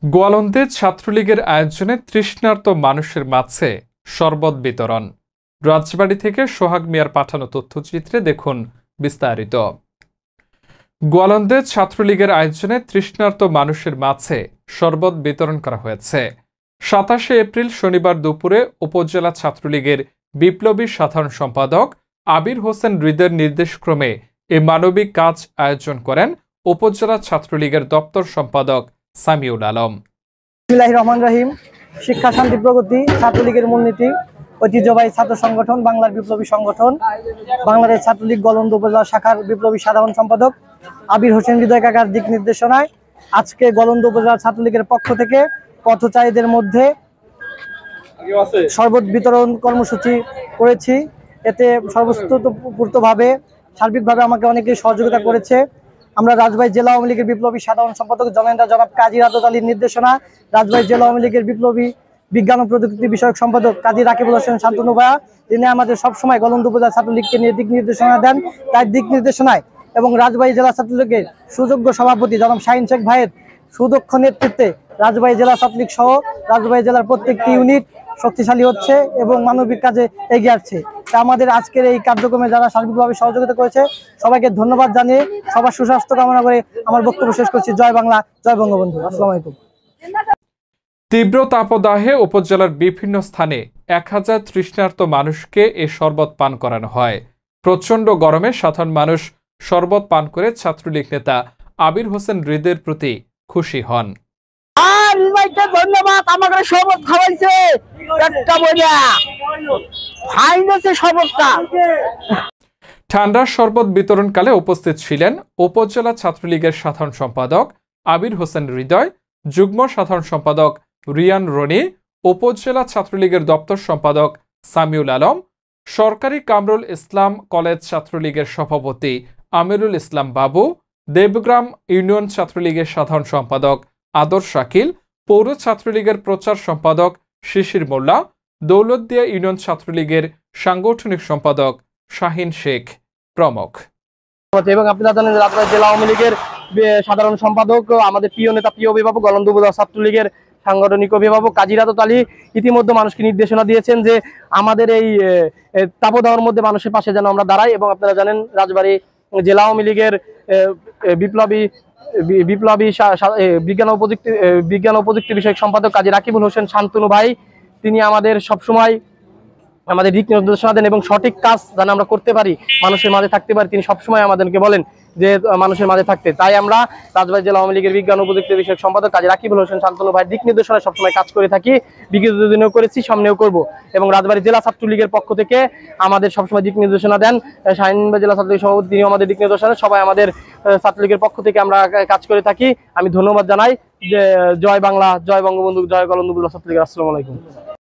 গোয়ালন্দে ছাত্রলীগের আয়োজনে তৃষ্ণার্ত মানুষের মাঝে শরবত বিতরণ। রাজবাড়ী থেকে সোহাগ মিয়ার পাঠানো তথ্যচিত্রে দেখুন বিস্তারিত। গোয়ালন্দে ছাত্রলীগের আয়োজনে তৃষ্ণার্ত মানুষের মাঝে শরবত বিতরণ করা হয়েছে। 27শে এপ্রিল শনিবার দুপুরে উপজেলা ছাত্রলীগের বিপ্লবী সাধারণ সম্পাদক আবির হোসেন হৃদয়ের নির্দেশক্রমে এ মানবিক কাজ আয়োজন করেন উপজেলা ছাত্রলীগের দপ্তর সম্পাদক সামিউল আলম। বিসমিল্লাহির রহমানির রহিম। শিক্ষা, শান্তি, প্রগতি ছাত্রলীগের মূলনীতি। ঐতিহ্যবাহী ছাত্র সংগঠন বাংলার বিপ্লবী সংগঠন বাংলাদেশ ছাত্রলীগ গোয়ালন্দ উপজেলা শাখার বিপ্লবী সাধারণ সম্পাদক আবির হোসেন হৃদয় কাকার দিক নির্দেশনায় আজকে গোয়ালন্দ উপজেলা ছাত্রলীগের পক্ষ থেকে পথচারীদের মধ্যে শরবত বিতরণ কর্মসূচি করেছি। এতে সর্বস্তরভাবে সার্বিকভাবে আমাকে অনেকে সহযোগিতা করেছে। আমরা রাজবাড়ী জেলা আওয়ামী লীগের বিপ্লবী সাধারণ সম্পাদক জনাব কাজী রাদত আলীর নির্দেশনা, রাজবাড়ী জেলা আওয়ামী লীগের বিপ্লবী বিজ্ঞান ও প্রযুক্তি বিষয়ক সম্পাদক কাজী রাকিবুল হোসেন শান্তনু ভাইয়া, তিনি আমাদের সবসময় গোয়ালন্দ উপজেলা ছাত্রলীগকে নিয়ে দিক নির্দেশনা দেন। তার দিক নির্দেশনায় এবং রাজবাড়ী জেলা ছাত্রলীগের সুযোগ্য সভাপতি জনাব শাহিন শেখ ভাইয়ের সুদক্ষ নেতৃত্বে রাজবাড়ী জেলা ছাত্রলীগ সহ রাজবাড়ী জেলার প্রত্যেকটি ইউনিট শক্তিশালী হচ্ছে এবং মানবিক কাজে এগিয়ে আসছে। আমাদের আজকের এই কার্যক্রমে যারা সার্বিকভাবে সহযোগিতা করেছে সবাইকে ধন্যবাদ জানিয়ে সবার সুস্বাস্থ্য কামনা করে আমার বক্তব্য শেষ করছি। জয় বাংলা, জয় বঙ্গবন্ধু। আসসালামু আলাইকুম। তীব্র তাপদাহে উপজেলার বিভিন্ন স্থানে 1000 তৃষ্ণার্ত মানুষকে এ শরবত পান করানো হয়। প্রচণ্ড গরমে সাধারণ মানুষ শরবত পান করে ছাত্রলীগ নেতা আবির হোসেন হৃদয়ের প্রতি খুশি হন। ধন্যবাদ, আমাকে শরবত খাওয়াইছে। ঠান্ডার শরবত বিতরণকালে উপস্থিত ছিলেন উপজেলা ছাত্রলীগের সাধারণ সম্পাদক আবির হোসেন হৃদয়, যুগ্ম সাধারণ সম্পাদক রিয়ান রনি, উপজেলা ছাত্রলীগের দপ্তর সম্পাদক সামিউল আলম, সরকারি কামরুল ইসলাম কলেজ ছাত্রলীগের সভাপতি আমিরুল ইসলাম বাবু, দেবগ্রাম ইউনিয়ন ছাত্রলীগের সাধারণ সম্পাদক আদর শাকিল, পৌর ছাত্রলীগের প্রচার সম্পাদক শিশির মোল্লা, দৌলতদিয়া ইউনিয়ন ছাত্রলীগের সাংগঠনিক সম্পাদক শাহিন শেখ প্রমুখ। এবং আপনারা জানেন রাজবাড়ী জেলা আওয়ামী লীগের সাধারণ সম্পাদক আমাদের প্রিয় নেতা, প্রিয় অভিভাবক গোয়ালন্দ উপজেলা ছাত্রলীগের সাংগঠনিক অভিভাবক কাজী রাদত আলী ইতিমধ্যে মানুষকে নির্দেশনা দিয়েছেন যে আমাদের এই তাপদাহের মধ্যে মানুষের পাশে যেন আমরা দাঁড়াই। এবং আপনারা জানেন রাজবাড়ী জেলা আওয়ামী লীগের বিপ্লবী বিজ্ঞান ও প্রযুক্তি বিষয়ক সম্পাদক কাজী রাকিবুল হোসেন শান্তনু ভাই, তিনি আমাদের সবসময় আমাদের দিক নির্দেশনা দেন এবং সঠিক কাজ যেন আমরা করতে পারি, মানুষের মাঝে থাকতে পারি, তিনি সবসময় আমাদেরকে বলেন যে মানুষের মাঝে থাকতে। তাই আমরা রাজবাড়ী জেলা আওয়ামী লীগের বিজ্ঞান ও প্রযুক্তি বিষয়ক সম্পাদক কাজী রাকিবুল হোসেন শান্তনু ভাইয়ের দিক নির্দেশনায় সবসময় কাজ করে থাকি। বিগত দিনেও করেছি, সামনেও করব। এবং রাজবাড়ী জেলা ছাত্রলীগের পক্ষ থেকে আমাদের সবসময় দিক নির্দেশনা দেন শাহিন জেলা ছাত্রলীগ সভাপতি, তিনিও আমাদের দিক নির্দেশনা, সবাই আমাদের ছাত্রলীগের পক্ষ থেকে আমরা কাজ করে থাকি। আমি ধন্যবাদ জানাই। যে জয় বাংলা, জয় বঙ্গবন্ধু, জয় গোয়ালন্দ উপজেলা ছাত্রলীগ। আসসালামু আলাইকুম।